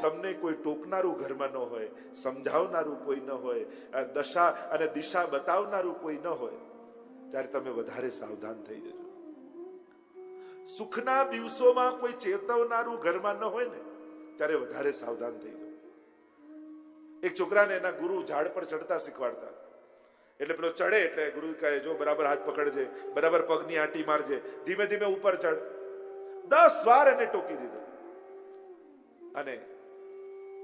તમને કોઈ ટોકનારું ઘરમાં ન હોય, સમજાવનારું કોઈ ન હોય, દશા અને દિશા બતાવનારું કોઈ ન હોય, ત્યારે તમે વધારે સાવધાન થઈ જજો. સુખના દિવસોમાં કોઈ ચેતવનારું ઘરમાં ન હોય ને, ત્યારે વધારે સાવધાન થઈ જજો. એક છોકરાને એના ગુરુ ઝાડ પર ચડતા શીખવાડતા. એટલે પેલો ચડે એટલે ગુરુ કહે, જો બરાબર હાથ પકડજે, બરાબર પગની આંટી મારજે, ધીમે ધીમે ઉપર ચડ. 10 વાર એને ટોકી દીધો. અને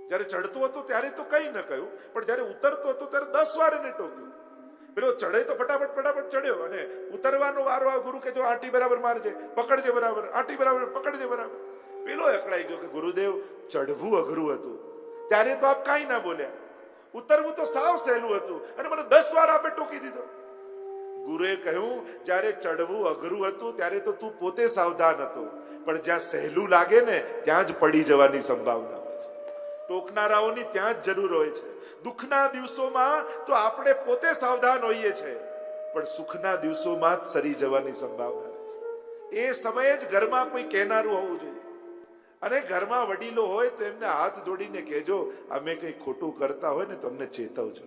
જયારે ચડતો હતો ત્યારે તો કઈ ન કહ્યું, પણ જયારે ઉતરતો હતો ત્યારે 10 વાર એને ટોક્યું. પેલો ચડે તો ફટાફટ ચડ્યો, અને ઉતરવાનો વારો આ ગુરુ કે જો આંટી બરાબર મારજે, પકડજે બરાબર, આંટી બરાબર પકડજે બરાબર. પેલો અકળાઈ ગયો કે ગુરુદેવ, ચડવું અઘરું હતું, ત્યારે તો આપ કાંઈ ના બોલ્યા, ઉતરવું તો સાવ સહેલું હતું, અને મને 10 વાર આપે ટોકી દીધો. ગુરુએ કહ્યું, જ્યારે ચડવું અઘરું હતું ત્યારે તો તું પોતે સાવધાન હતો, પણ જ્યાં સહેલું લાગે ને ત્યાં જ પડી જવાની સંભાવના હોય છે. ટોકનારાઓની ત્યાં જ જરૂર હોય છે. દુઃખના દિવસોમાં તો આપણે પોતે સાવધાન હોઈએ છીએ, પણ સુખના દિવસોમાં જ સરી જવાની સંભાવના હોય છે. એ સમયે જ ઘરમાં કોઈ કહેનારું હોવું જોઈએ. અને ઘરમાં વડીલો હોય તો એમને હાથ જોડીને કહેજો, અમે કંઈ ખોટું કરતા હોય ને તો અમને ચેતવજો.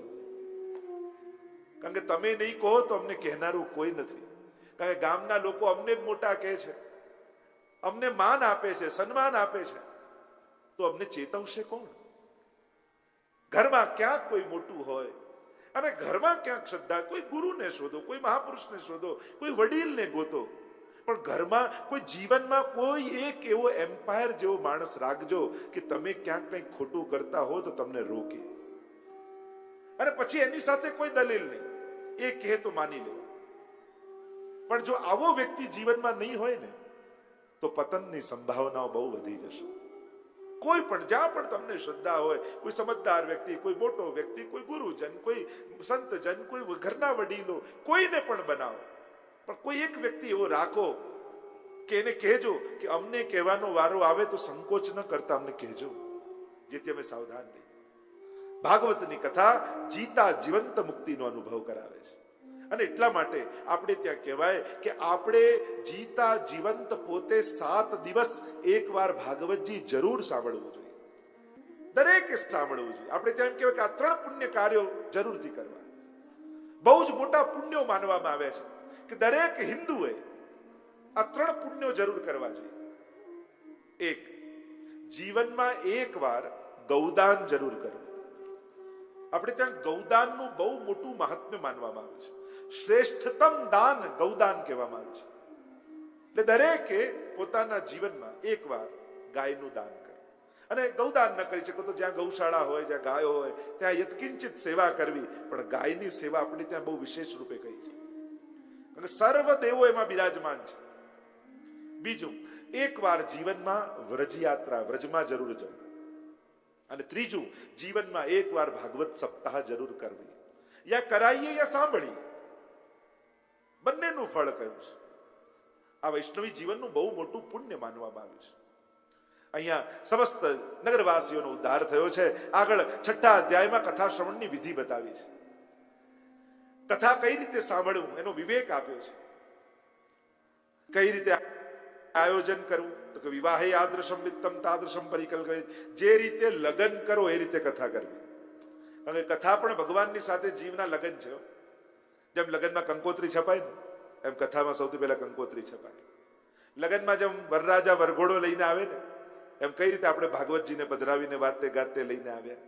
કારણ કે તમે નહીં કહો તો અમને કહેનારું કોઈ નથી. કારણ કે ગામના લોકો અમને જ મોટા કહે છે, અમને માન આપે છે, સન્માન આપે છે, તો અમને ચેતવશે કોણ? ઘરમાં ક્યાંક કોઈ મોટું હોય, અને ઘરમાં ક્યાંક શ્રદ્ધા, કોઈ ગુરુને શોધો, કોઈ મહાપુરુષને શોધો, કોઈ વડીલને ગોતો, પણ ઘરમાં કોઈ જીવનમાં કોઈ એક એવો એમ્પાયર જેવો માણસ રાખજો કે તમે ક્યાંક કંઈક ખોટું કરતા હો તો તમને રોકે. અને પછી એની સાથે કોઈ દલીલ નહીં, એ કહે તો માની લો. પણ જો આવો વ્યક્તિ જીવનમાં નહીં હોય ને, તો પતનની સંભાવનાઓ બહુ વધી જશે. કોઈ પણ જ્યાં પણ તમને શ્રદ્ધા હોય, કોઈ સમજદાર વ્યક્તિ, કોઈ મોટો વ્યક્તિ, કોઈ ગુરુજન, કોઈ સંતજન, કોઈ ઘરના વડીલો, કોઈને પણ બનાવો, પણ કોઈ એક વ્યક્તિ એવો રાખો કે એને કહેજો કે અમને કહેવાનો વારો આવે તો સંકોચ ન કરતા અમને કહેજો, જેથી અમે સાવધાન રહીએ. ભાગવતની કથા જીતા જીવંત મુક્તિનો અનુભવ કરાવે છે. અને એટલા માટે આપણે ત્યાં કહેવાય કે આપણે જીતા જીવંત પોતે 7 દિવસ એકવાર ભાગવતજી જરૂર સાંભળવું જોઈએ. દરેકે સાંભળવું જોઈએ. આપણે ત્યાં એમ કહેવાય કે આ 3 પુણ્ય કાર્યો જરૂરથી કરવા. બહુ જ મોટા પુણ્યો માનવામાં આવે છે કે દરેક હિન્દુએ આ 3 પુણ્યો જરૂર કરવા જોઈએ. એક, જીવનમાં એકવાર ગૌદાન જરૂર કરવું. આપણે ત્યાં ગૌદાનનું બહુ મોટું મહાત્મ્ય માનવામાં આવે છે. શ્રેષ્ઠતમ દાન ગૌદાન કહેવામાં આવે છે. એટલે દરેકે પોતાના જીવનમાં એકવાર ગાયનું દાન કરવું. અને ગૌદાન ન કરી શકો તો જ્યાં ગૌશાળા હોય, જ્યાં ગાયો હોય, ત્યાં યત્કિંચિત સેવા કરવી. પણ ગાયની સેવા આપણે ત્યાં બહુ વિશેષ રૂપે કહી છે, અને સર્વ દેવો એમાં બિરાજમાન છે. બીજું, એકવાર જીવનમાં વ્રજયાત્રા, વ્રજમાં જરૂર જવું. અને ત્રીજું, જીવનમાં એકવાર ભાગવત સપ્તાહ જરૂર કરવી. યા કરાઈએ યા સાંભળીએ, બંનેનું ફળ કયું છે. આ વૈષ્ણવી જીવનનું બહુ મોટું પુણ્ય માનવામાં આવ્યું છે. અહીંયા સમસ્ત નગરવાસીઓનો ઉદ્ધાર થયો છે. આગળ 6થા અધ્યાયમાં કથા શ્રવણની વિધિ બતાવી છે. કથા કઈ રીતે સાંભળવું એનો વિવેક આપ્યો છે. કઈ રીતે આયોજન કરવું, તો કે વિવાહે આદર્શમ વિત્તમ તાદર્શમ પરિકલ્પયે. જે રીતે લગ્ન કરો એ રીતે કથા કરવી. કારણ કે કથા પણ ભગવાનની સાથે જીવના લગ્ન છે. જેમ લગ્નમાં કંકોત્રી છપાય ને, એમ કથામાં સૌથી પહેલા કંકોત્રી છપાય. લગ્નમાં જેમ વરરાજા વરઘોડો લઈને આવે ને, એમ કઈ રીતે આપણે ભાગવતજીને પધરાવીને વાતે ગાતે લઈને આવ્યા.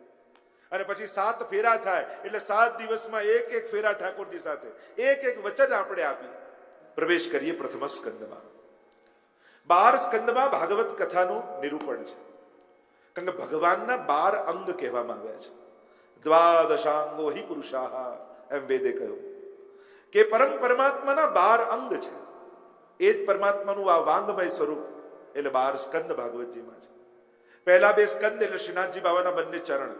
અને પછી 7 ફેરા થાય એટલે 7 દિવસમાં એક ફેરા ઠાકોરજી સાથે એક વચન આપણે આપી પ્રવેશ કરીએ પ્રથમ સ્કંદમાં. 12 સ્કંદમાં ભાગવત કથાનું નિરૂપણ છે. કારણ કે ભગવાનના 12 અંગ કહેવામાં આવ્યા છે. દ્વાદશાંગો હિ પુરુષાહ, એમ વેદે કહ્યું કે પરમાત્માના 12 અંગ છે. એ જ પરમાત્માનું આ વાંગમય સ્વરૂપ એટલે 12 સ્કંદ ભાગવતજીમાં છે. પહેલા 2 સ્કંદ એટલે શ્રીનાથજી બાબાના બંને ચરણ,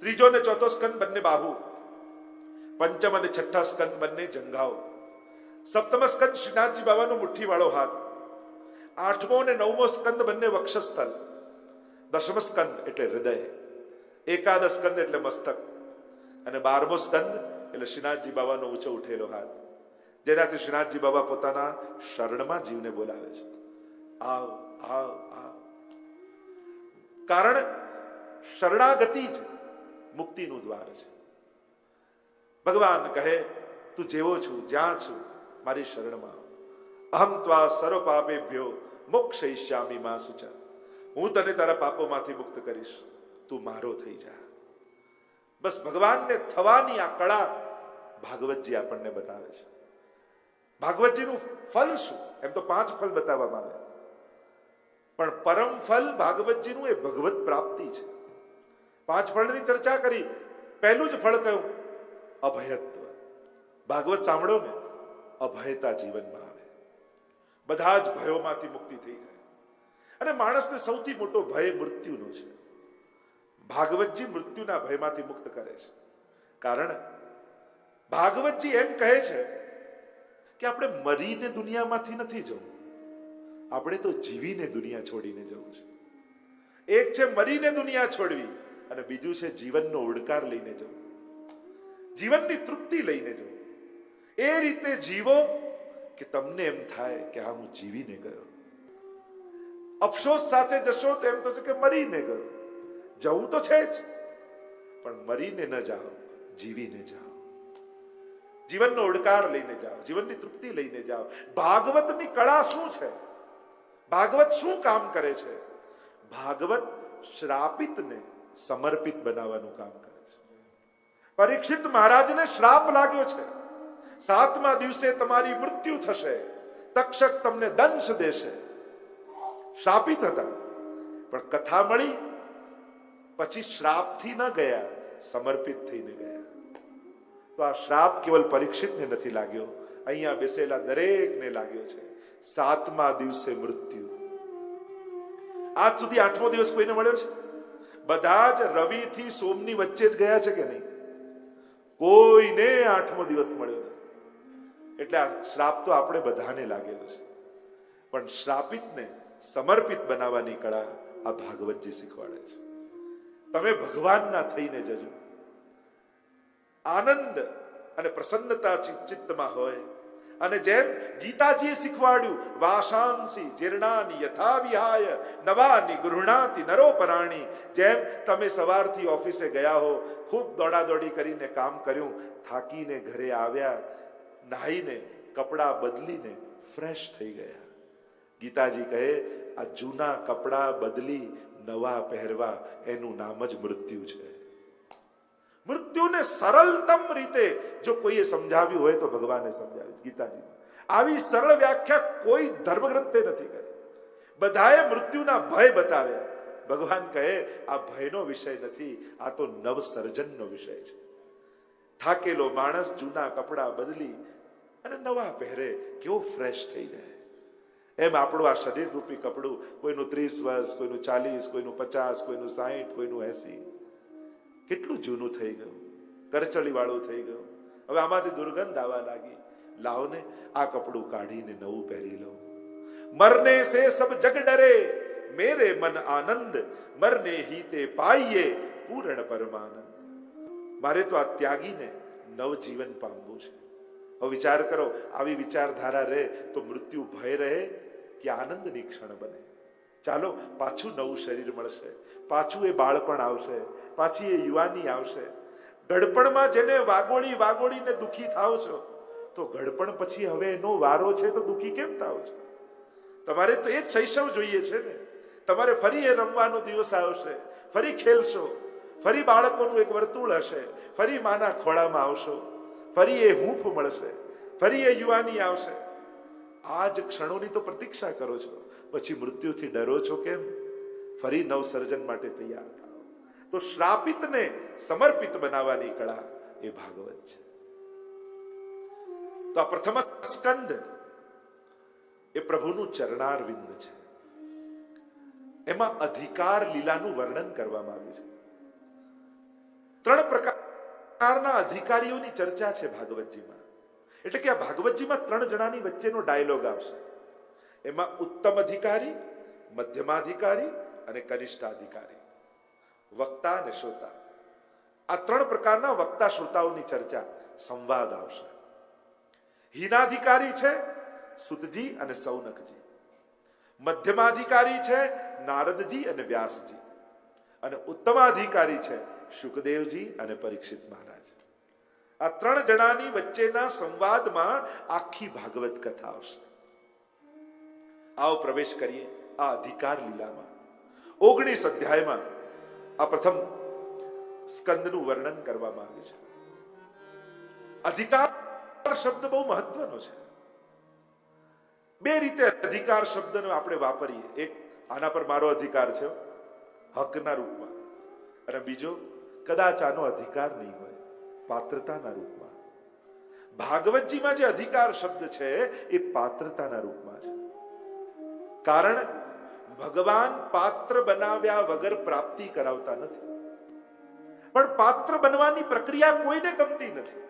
ત્રીજો ને ચોથો સ્કંદ બંને બાહુ, પંચમ અને છઠ્ઠા સ્કંદ બંને જંઘાઓ, સપ્તમ સ્કંદ શ્રીનાથજી બાબાનો મુઠ્ઠીવાળો હાથ, 8મો અને 9મો સ્કંદ બંને વક્ષસ્થળ, 10મ સ્કંદ એટલે હૃદય, એકાદશ સ્કંદ એટલે મસ્તક, અને 12મો સ્કંદ એટલે શ્રીનાથજી બાબાનો ઊંચો ઉઠેલો હાથ, જેનાથી શ્રીનાથજી બાબા પોતાના શરણમાં જીવને બોલાવે છે, આવ આવ આવ. કારણ શરણાગતિ જ મુક્તિનું દ્વાર છે. ભગવાન કહે તું જેવો છું જ્યાં છું મારી શરણમાં આવ. અહમ ત્વા સર્વ પાપેભ્યો મોક્ષયિષ્યામિ મા શુચ. હું તને તારા પાપોમાંથી મુક્ત કરીશ, તું મારો થઈ જા. બસ ભગવાનને થવાની આ કળા ભાગવતજી આપણને બતાવે છે. ભાગવતજીનું ફલ શું? એમ તો 5 ફલ બતાવવામાં આવે, પણ પરમ ફલ ભાગવતજીનું એ ભગવત પ્રાપ્તિ છે. 5 ફળની ચર્ચા કરી. પહેલું જ ફળ કયું? અભયત્વ. ભાગવત સાંભળો ને, અભયતા જીવનમાં આવે, બધા જ ભયોમાંથી મુક્તિ થઈ જાય. અને માણસને સૌથી મોટો ભય મૃત્યુનો છે. ભાગવતજી મૃત્યુના ભયમાંથી મુક્ત કરે છે. કારણ ભાગવતજી એમ કહે છે કે આપણે મરીને દુનિયામાંથી નથી જવું, આપણે તો જીવીને દુનિયા છોડીને જવું છે. એક છે મરીને દુનિયા છોડવી, અને બીજું છે જીવનનો ઉડકાર લઈને જવું, જીવનની તૃપ્તિ લઈને જવું. એ રીતે જીવો કે તમને એમ થાય કે હા હું જીવીને ગયો. અફસોસ સાથે જશો તો એમ થશે કે મરીને ગયો. જવું તો છે જ, પણ મરીને ન જાઓ, જીવીને જાઓ, જીવનનો ઉડકાર લઈને જાઓ, જીવનની તૃપ્તિ લઈને જાઓ. ભાગવતની કળા શું છે? ભાગવત શું કામ કરે છે? ભાગવત શ્રાપિતને સમર્પિત બનાવવાનું કામ કરે છે. પરીક્ષિત મહારાજને શ્રાપ લાગ્યો છે, 7મા દિવસે તમારી મૃત્યુ થશે, તક્ષક તમને દંશ દેશે. શ્રાપિત હતા, પણ કથા મળી પછી શ્રાપથી ન ગયા, સમર્પિત થઈને ગયા. તો આ શ્રાપ કેવલ પરીક્ષિતને નથી લાગ્યો, અહીંયા બેસેલા દરેકને લાગ્યો છે. 7મા દિવસે મૃત્યુ. આજ સુધી 8મો દિવસ કોઈને મળ્યો છે? બધા જ રવિ થી સોમની વચ્ચે જ ગયા છે કે નહીં? કોઈને 8મો દિવસ મળ્યો નથી. એટલે આ શ્રાપ તો આપણે બધાને લાગેલો છે, પણ શ્રાપિતને સમર્પિત બનાવવાની કળા આ ભાગવતજી શીખવાડે છે. તમે ભગવાનના થઈને જજો. આનંદ અને પ્રસન્નતા ચિત્તમાં હોય, અને જેમ ગીતાજીએ શીખવાડ્યું, વાશાંસી જીર્ણાની યથા વિહાય નવાની ગૃહણાતિ નરોપરાણી. જેમ તમે સવારથી ઓફિસે ગયા હો, ખૂબ દોડાદોડી કરીને કામ કર્યું, થાકીને ઘરે આવ્યા, નાહીને કપડા બદલીને ફ્રેશ થઈ ગયા. ગીતાજી કહે આ જૂના કપડા બદલી નવા પહેરવા, એનું નામ જ મૃત્યુ છે. મૃત્યુને સરળતમ રીતે જો કોઈએ સમજાવ્યું હોય તો ભગવાને સમજાવ્યું. ગીતાજીમાં આવી સરળ વ્યાખ્યા કોઈ ધર્મગ્રંથે નથી કરી. બધાએ મૃત્યુના ભય બતાવ્યા. ભગવાન કહે આ ભયનો વિષય નથી, આ તો નવસર્જનનો વિષય છે. થાકેલો માણસ જૂના કપડા બદલી અને નવા પહેરે, કેવો ફ્રેશ થઈ જાય. એમ આપણું આ શરીર રૂપી કપડું, કોઈનું 30 વર્ષ, કોઈનું 40, કોઈનું 50, કોઈનું 60, કોઈનું 80, કેટલું જૂનું થઈ ગયું, કરચલી વાળું થઈ ગયું. હવે આમાંથી દુર્ગંધ આવવા લાગી. લાવને આ કપડું કાઢીને નવું પહેરી લઉં. મરને સે સબ જગ ડરે, મેરે મન આનંદ, મરને હી તે પાઈએ પૂર્ણ પરમાનંદ. મારે તો આ ત્યાગીને નવજીવન પામવું છે. હવે વિચાર કરો, આવી વિચારધારા રહે તો મૃત્યુ ભય રહે કે આનંદની ક્ષણ બને. ચાલો પાછું નવું શરીર મળશે, પાછું એ બાળપણ આવશે, પાછી એ યુવાની આવશે. ઘડપણમાં જેને વાગોળીને દુખી થાવ છો, તો ઘડપણ પછી હવે એનો વારો છે તો દુખી કેમ થાવ છો? તમારે તો એ જ શૈશવ જોઈએ છે ને. તમારે ફરી એ રમવાનો દિવસ આવશે, ફરી ખેલશો, ફરી બાળકોનું એક વર્તુળ હશે, ફરી માના ખોળામાં આવશો, ફરી એ હૂંફ મળશે, ફરી એ યુવાની આવશે. આ જ ક્ષણોની તો પ્રતીક્ષા કરો છો, પછી મૃત્યુથી ડરો છો કેમ? ફરી નવસર્જન માટે તૈયાર થાઓ. તો શ્રાપિતને સમર્પિત બનાવવાની કળા એ ભાગવત છે. તો આ પ્રથમ સ્કંદ એ પ્રભુનું ચરણારવિંદ છે. એમાં અધિકાર લીલાનું વર્ણન કરવામાં આવ્યું છે. 3 પ્રકારના અધિકારીઓની ચર્ચા છે ભાગવતજીમાં. એટલે કે આ ભાગવતજીમાં 3 જણાની વચ્ચેનો ડાયલોગ આવશે. એમાં ઉત્તમ અધિકારી, મધ્યમાધિકારી અને કનિષ્ઠ અધિકારી, વક્તા અને શ્રોતા. આ 3 પ્રકારના વક્તા શ્રોતાઓની ચર્ચા, સંવાદ આવશે. હીનાધિકારી છે સુતજી અને સૌનકજી. મધ્યમાધિકારી છે નારદજી અને વ્યાસજી. અને ઉત્તમાધિકારી છે શુકદેવજી અને પરીક્ષિત મહારાજ. આ ત્રણ જણાની વચ્ચેના સંવાદમાં આખી ભાગવત કથા આવશે. આવો પ્રવેશ કરીએ આ અધિકાર લીલામાં. 19 અધ્યાયમાં આ પ્રથમ સ્કંદનું વર્ણન કરવામાં આવ્યું છે. અધિકાર શબ્દ બહુ મહત્વનો છે. બે રીતે અધિકાર શબ્દનો આપણે વાપરીએ. એક, આના પર મારો અધિકાર છે હકના રૂપમાં, અને બીજો કદાચ આનો અધિકાર નહીં હોય પાત્રતાના રૂપમાં. ભાગવતજીમાં જે અધિકાર શબ્દ છે એ પાત્રતાના રૂપમાં છે. કારણ ભગવાન પાત્ર બનાવ્યા વગર પ્રાપ્તિ કરાવતા નથી, પણ પાત્ર બનવાની પ્રક્રિયા કોઈને ગમતી નથી.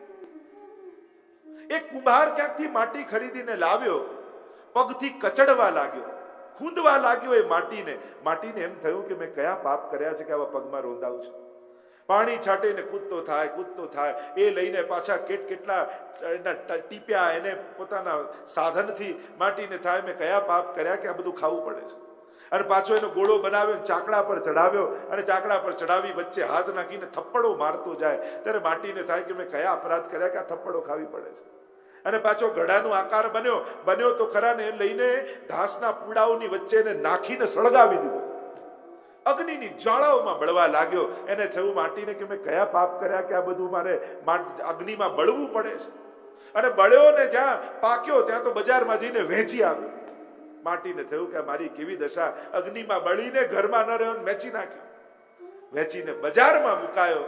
એક કુંભાર ક્યાંકથી માટી ખરીદીને લાવ્યો, પગથી કચડવા લાગ્યો, ખૂંદવા લાગ્યો એ માટીને એમ થયું કે મેં કયા પાપ કર્યા છે કે આવા પગમાં રોંધાવું છું. પાણી છાંટીને કૂદતો થાય. એ લઈને પાછા કેટલા ટીપ્યા, એને પોતાના સાધનથી માટીને થાય મેં કયા પાપ કર્યા કે આ બધું ખાવું પડે છે. અને પાછો એનો ગોળો બનાવ્યો, ચાકડા પર ચડાવ્યો, અને ચાકડા પર ચડાવી વચ્ચે હાથ નાખીને થપ્પડો મારતો જાય, ત્યારે માટીને થાય કે મેં કયા અપરાધ કર્યા કે આ થપ્પડો ખાવી પડે છે. અને પાછો ઘડાનો આકાર બન્યો તો ખરા ને, લઈને ઘાસના પૂડાઓની વચ્ચે એને નાખીને સળગાવી દીધો. અગ્નિની જ્વાળાઓમાં બળવા લાગ્યો. એને થયું માટીને કે મેં કયા પાપ કર્યા કે આ બધું મારે અગ્નિમાં બળવું પડે છે. અને બળ્યો ને જ્યાં પાક્યો ત્યાં તો બજારમાં જઈને વેચી આવ્યો. માટીને થયું કે મારી કેવી દશા, અગ્નિમાં બળીને ઘરમાં ન રહ્યો, વેચી નાખ્યો. વેચીને બજારમાં મુકાયો.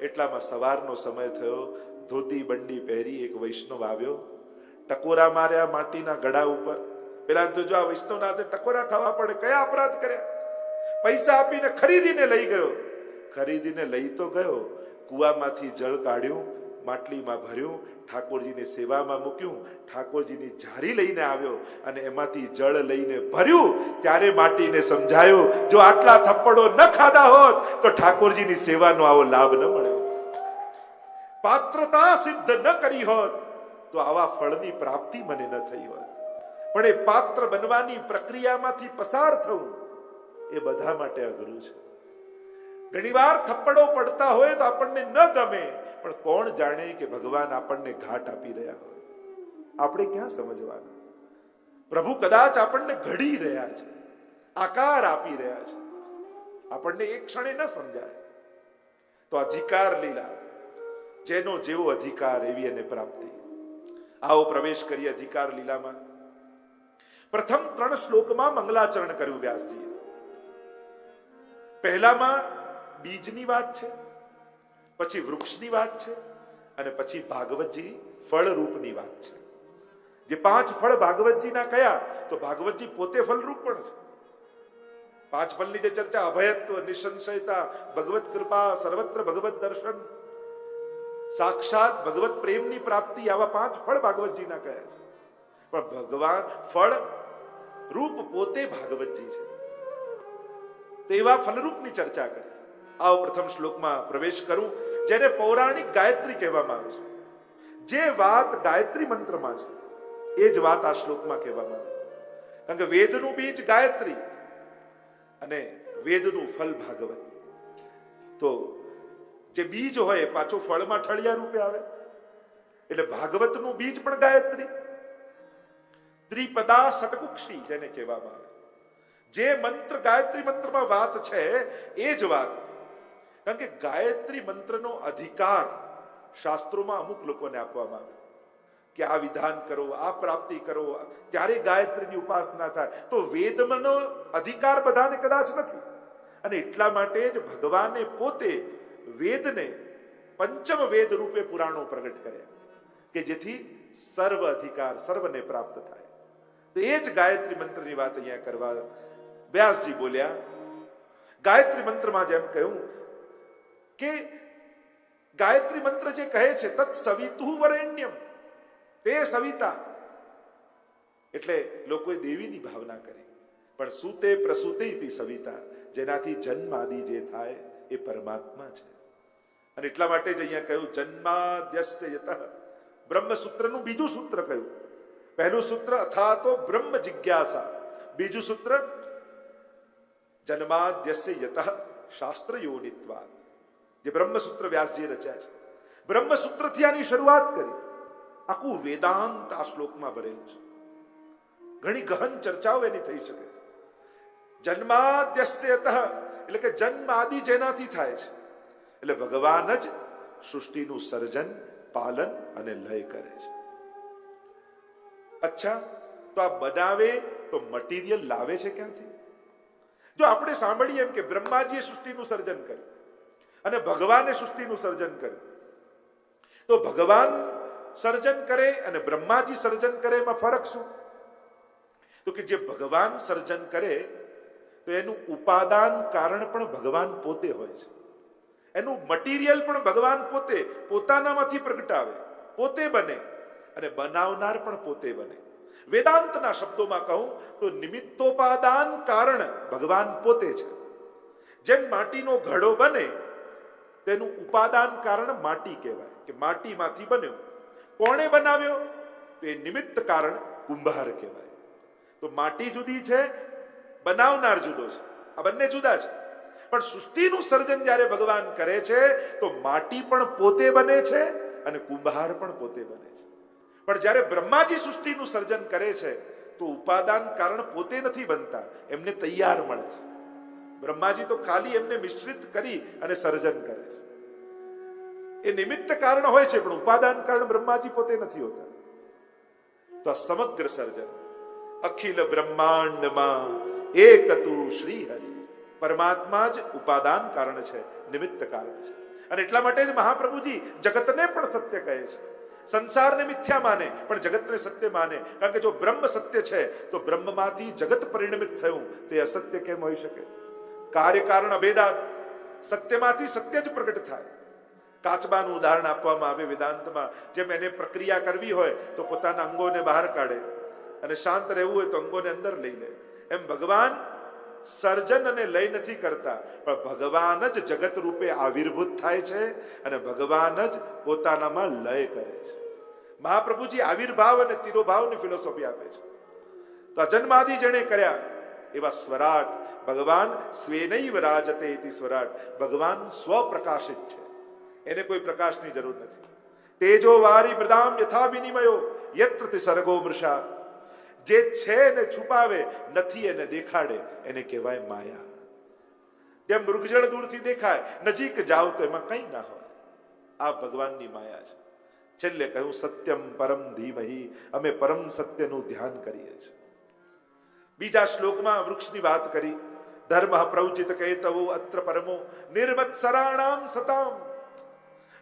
એટલામાં સવારનો સમય થયો. ધોતી બંડી પહેરી એક વૈષ્ણવ આવ્યો, ટકોરા માર્યા માટીના ગળા ઉપર. પેલા તો જો આ વૈષ્ણવના હાથે ટકોરા ખાવા પડે, કયા અપરાધ કર્યા. પૈસા આપીને ખરીદીને લઈ ગયો. ખરીદીને લઈ તો ગયો, કુવામાંથી જળ કાઢ્યું, માટલીમાં ભર્યું, ઠાકોરજીની સેવામાં મૂક્યું, ઠાકોરજીની જારી લઈને આવ્યો અને એમાંથી જળ લઈને ભર્યું. ત્યારે માટીને સમજાયું, જો આટલા થપ્પડો ન ખાધા હોત તો ઠાકોરજીની સેવાનો આવો લાભ ન મળ્યો. પાત્રતા સિદ્ધ ન કરી હોત તો આવા ફળની પ્રાપ્તિ મને ન થઈ હોત. પણ એ પાત્ર બનવાની પ્રક્રિયામાંથી પસાર થવું એ બધા માટે અઘરું છે. ઘણીવાર થપ્પડો પડતા હોય તો આપણને ન ગમે, પણ કોણ જાણે કે ભગવાન આપણને ઘાટ આપી રહ્યા હોય. આપણે ક્યાં સમજવાના? પ્રભુ કદાચ આપણને ઘડી રહ્યા છે, આકાર આપી રહ્યા છે, આપણને એક ક્ષણે ન સમજાય. તો અધિકાર લીલા, જેનો જેવો અધિકાર એવી એને પ્રાપ્તિ. આવો પ્રવેશ કરી અધિકાર લીલામાં. પ્રથમ 3 શ્લોકમાં મંગલાચરણ કર્યું વ્યાસજીએ. પહેલામાં બીજની વાત છે, પછી વૃક્ષની વાત છે, અને પછી ભાગવતજી ફળરૂપની વાત છે. જે 5 ફળ ભાગવતજીના કયા, તો ભાગવતજી પોતે ફલરૂપ પણ છે. 5 ફળની જે ચર્ચા, અભયત્વ, નિસંશયતા, ભગવત કૃપા, સર્વત્ર ભગવત દર્શન, સાક્ષાત ભગવત પ્રેમની પ્રાપ્તિ, આવા 5 ફળ ભાગવતજીના કયા છે. પણ ભગવાન ફળ રૂપ પોતે ભાગવતજી છે. તેવા ફલરૂપની ચર્ચા કરી. આવો પ્રથમ શ્લોકમાં પ્રવેશ કરું, જેને પૌરાણિક ગાયત્રી કહેવામાં આવે છે. જે વાત ગાયત્રી મંત્રમાં છે એ જ વાત આ શ્લોકમાં કહેવામાં આવે. કારણ કે વેદનું બીજ ગાયત્રી અને વેદનું ફલ ભાગવત. તો જે બીજ હોય પાછો ફળમાં ઠળિયા રૂપે આવે. એટલે ભાગવતનું બીજ પણ ગાયત્રી, ત્રિપદા ષટકુક્ષી જેને કહેવામાં આવે. જે મંત્ર ગાયત્રી મંત્રમાં વાત છે એ જ વાત. કારણ કે ગાયત્રી મંત્રનો અધિકાર શાસ્ત્રોમાં અમુક લોકોને આપવામાં આવે કે આ વિધાન કરો, આ પ્રાપ્તિ કરો, ત્યારે ગાયત્રીની ઉપાસના થાય. તો વેદનો અધિકાર બધાને કદાચ નથી. અને એટલા માટે જ ભગવાને પોતે વેદને પંચમ વેદ રૂપે પુરાણો પ્રગટ કર્યા કે જેથી સર્વ અધિકાર સર્વને પ્રાપ્ત થાય. તો એ જ ગાયત્રી મંત્રની વાત અહીંયા કરવા વ્યાસજી બોલ્યા. ગાયત્રી મંત્રમાં જેમ કહ્યું કે ગાયત્રી મંત્ર જે કહે છે તત્ સવિતુઃ વરેણ્યમ, તે સવિતા. એટલે લોકોએ દેવીની ભાવના કરી, પણ સુતે પ્રસૂતે ઇતિ સવિતા, જેનાથી જન્મ આદિ જે થાય એ પરમાત્મા છે. અને એટલા માટે જ અહીંયા કહ્યું જન્માદ્યસ્ય યતઃ. બ્રહ્મસૂત્રનું બીજું સૂત્ર કહ્યું. પહેલું સૂત્ર અથાતો બ્રહ્મ જિજ્ઞાસા, બીજું સૂત્ર જન્માદ્યસ્ય યતઃ શાસ્ત્ર યોનિત્વાદ. જે બ્રહ્મસૂત્ર વ્યાસજી રચ્યા છે, બ્રહ્મસૂત્રથી આની શરૂઆત કરી. આખું વેદાંત આ શ્લોકમાં ભરેલું છે. ઘણી ગહન ચર્ચાઓ એની થઈ શકે છે. જન્માદ્યસ્યતઃ એટલે કે જન્મ આદિ જેનાથી થાય છે, એટલે ભગવાન જ સૃષ્ટિનું સર્જન, પાલન અને લય કરે છે. અચ્છા, તો આ બનાવે તો મટીરિયલ લાવે છે ક્યાંથી? જો આપણે સાંભળીએ એમ કે બ્રહ્માજીએ સૃષ્ટિનું સર્જન કર્યું અને ભગવાને સૃષ્ટિનું સર્જન કર્યું, તો ભગવાન સર્જન કરે અને બ્રહ્માજી સર્જન કરે એમાં ફરક શું? તો કે જે ભગવાન સર્જન કરે તો એનું ઉપાદાન કારણ પણ ભગવાન પોતે હોય છે. એનું મટીરિયલ પણ ભગવાન પોતે પોતાનામાંથી પ્રગટાવે, પોતે બને અને બનાવનાર પણ પોતે બને. વેદાંતના શબ્દોમાં કહું તો નિમિત્તોપાદાન કારણ ભગવાન પોતે છે. જેમ માટીનો ઘડો બને તેનું ઉપાદાન કારણ માટી કહેવાય કે માટીમાંથી બન્યો. કોણે બનાવ્યો? તો એ નિમિત્ત કારણ કુંભાર કહેવાય. તો માટી જુદી છે, બનાવનાર જુદો છે. આ બંને જુદા છે. પણ સૃષ્ટિનું સર્જન જ્યારે ભગવાન કરે છે તો માટી પણ પોતે બને છે અને કુંભાર પણ પોતે બને છે. પણ જ્યારે બ્રહ્માજી સૃષ્ટિનું સર્જન કરે છે તો ઉપાદાન કારણ પોતે નથી બનતા, એમને તૈયાર મળે છે. બ્રહ્માજી તો ખાલી એમને મિશ્રિત કરી અને સર્જન કરે છે. એ નિમિત્ત કારણ હોય છે પણ ઉપાદાન કારણ બ્રહ્માજી પોતે નથી હોતા. તો આ સમગ્ર સર્જન અખિલ બ્રહ્માંડમાં એક તું શ્રી હરિ, પરમાત્મા જ ઉપાદાન કારણ છે, નિમિત્ત કારણ છે. અને એટલા માટે જ મહાપ્રભુજી જગતને પણ સત્ય કહે છે. સંસારને મિથ્યા માને પણ જગતને સત્ય માને. કારણ કે જો બ્રહ્મ સત્ય છે તો બ્રહ્મમાંથી જગત પરિણમિત થયું, તે અસત્ય કેમ હોઈ શકે? કાર્ય કારણ અભેદાત, સત્યમાંથી સત્ય જ પ્રગટ થાય. કાચબાનું ઉદાહરણ આપવામાં આવે વેદાંતમાં. જેમ એને પ્રક્રિયા કરવી હોય તો પોતાના અંગોને બહાર કાઢે અને શાંત રહેવું હોય તો અંગોને અંદર લઈ લે. એમ ભગવાન સર્જન અને લય નથી કરતા, પણ ભગવાન જ જગત રૂપે આવિર્ભૂત થાય છે અને ભગવાન જ પોતાનામાં લય કરે છે. મહાપ્રભુજી આવિર્ભાવ અને તિરોભાવની ફિલોસોફી આપે છે. તો જન્માદિ જેણે કર્યા એવા સ્વરાટ ભગવાન સ્વેનૈવ રાજતે ઇતિ સ્વરાટ, ભગવાન સ્વપ્રકાશિત છે, એને કોઈ પ્રકાશની જરૂર નથી. તેજો વારી પ્રદામ યથા વિનિમયો યત્ર સર્ગો મૃષા, જે છે એને છુપાવે, નથી એને દેખાડે, એને કહેવાય માયા. જેમ મૃગજળ દૂરથી દેખાય, નજીક જાઓ તો એમાં કંઈ ના હોય. આ ભગવાનની માયા છે. છેલ્લે કહ્યું સત્યમ પરમ ધીમહિ, અમે પરમ સત્યનું ધ્યાન કરીએ છીએ. બીજા શ્લોકમાં વૃક્ષની વાત કરી. ધર્મ પ્રવચિત કહેતવો અત્ર પરમો નિર્મત્સરાણામ સતામ.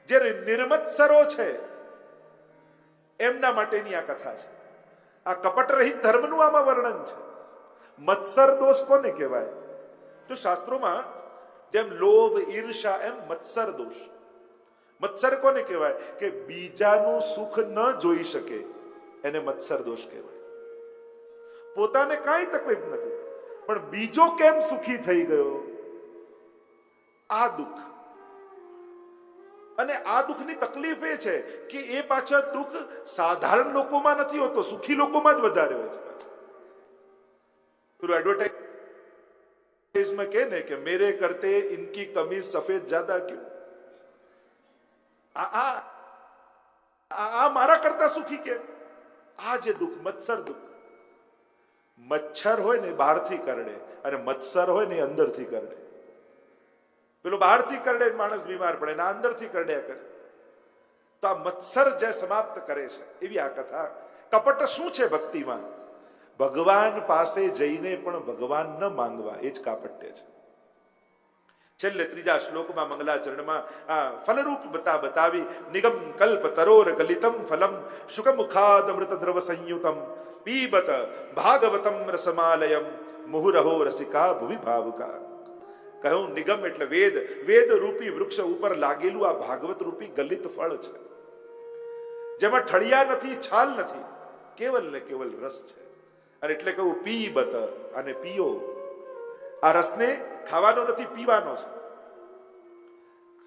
જે નિર્મત્સરો છે એમના માટેની આ કથા છે. આ કપટ રહિત ધર્મનું આમાં વર્ણન છે. મત્સર દોષ કોને કહેવાય? તો શાસ્ત્રોમાં જેમ લોભ, ઈર્ષા, એમ મત્સર દોષ. મત્સર કોને કહેવાય? કે બીજાનું સુખ ન જોઈ શકે એને મત્સર દોષ કહેવાય. પોતાને કાંઈ તકલીફ નથી પણ બીજો કેમ સુખી થઈ ગયો, આ દુઃખ. અને આ દુઃખની તકલીફ એ છે કે એ પાછળ દુઃખ સાધારણ લોકોમાં નથી હોતો, સુખી લોકોમાં જ વધારે હોય છે. પેલું એડવર્ટાઇઝમાં કહે ને કે મેરે કરતે ઇનકી કમીજ સફેદ જ્યાદા ક્યું. આ મારા કરતા સુખી કેમ? આ જે દુઃખ, મત્સર દુઃખ. મચ્છર હોય ને બહારથી કરડે અને મત્સર હોય ને અંદરથી કરડે. પેલો બહારથી કરડે માણસ બીમાર પડે, ના અંદરથી કરડ્યા કરે. તો આ મત્સર જે સમાપ્ત કરે છે એવી આ કથા. કપટ શું છે ભક્તિમાં? ભગવાન પાસે જઈને પણ ભગવાન ન માંગવા, એ જ કાપટ્ય છે. છેલ્લે ત્રીજા શ્લોકમાં મંગલાચરણમાં આ ફલરૂપ બતાવી. નિગમ કલ્પ તરોર ગલિતમ ફલમ શુકમુખાદ અમૃત દ્રવ સંયુતમ પીબત ભાગવતમ રસમાલયમ મુહુરહો રસિકા ભુવિ ભાવુકા. કહ્યું નિગમ એટલે વેદ, વેદ રૂપી વૃક્ષ ઉપર લાગેલું આ ભાગવત રૂપી ગલિત ફળ છે, જેમાં ઠળિયા નથી, છાલ નથી, કેવલ ને કેવલ રસ છે. અને એટલે કહું પીબત, અને પીઓ. આ રસને ખાવાનો નથી, પીવાનો છે.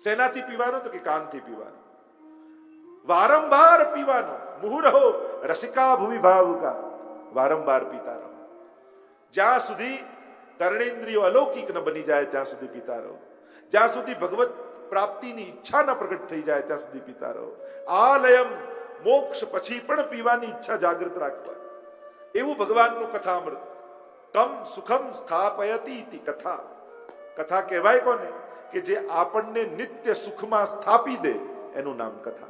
શેનાથી પીવાનો? તો કે કાનથી પીવાનો, વારંવાર પીવાનો. મુહુરહો રસિકા ભુવિ ભાવુકા, વારંવાર પીતા રહો. જ્યાં સુધી કર્ણેન્દ્રિયો અલૌકિક ન બની જાય ત્યાં સુધી પીતા રહો. જ્યાં સુધી ભગવત પ્રાપ્તિની ઈચ્છા ન પ્રગટ થઈ જાય ત્યાં સુધી પીતા રહો. આલયમ મોક્ષ પછી પણ પીવાની ઈચ્છા જાગૃત રાખવા. એવું ભગવાનનું કથામૃત. કમ સુખમ સ્થાપયતિ ઇતિ કથા. કથા કહેવાય કોને? કે જે આપણને નિત્ય સુખમાં સ્થાપી દે એનું નામ કથા.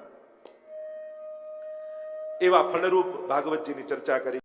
એવા ફળરૂપ ભાગવતજીની ચર્ચા કરી.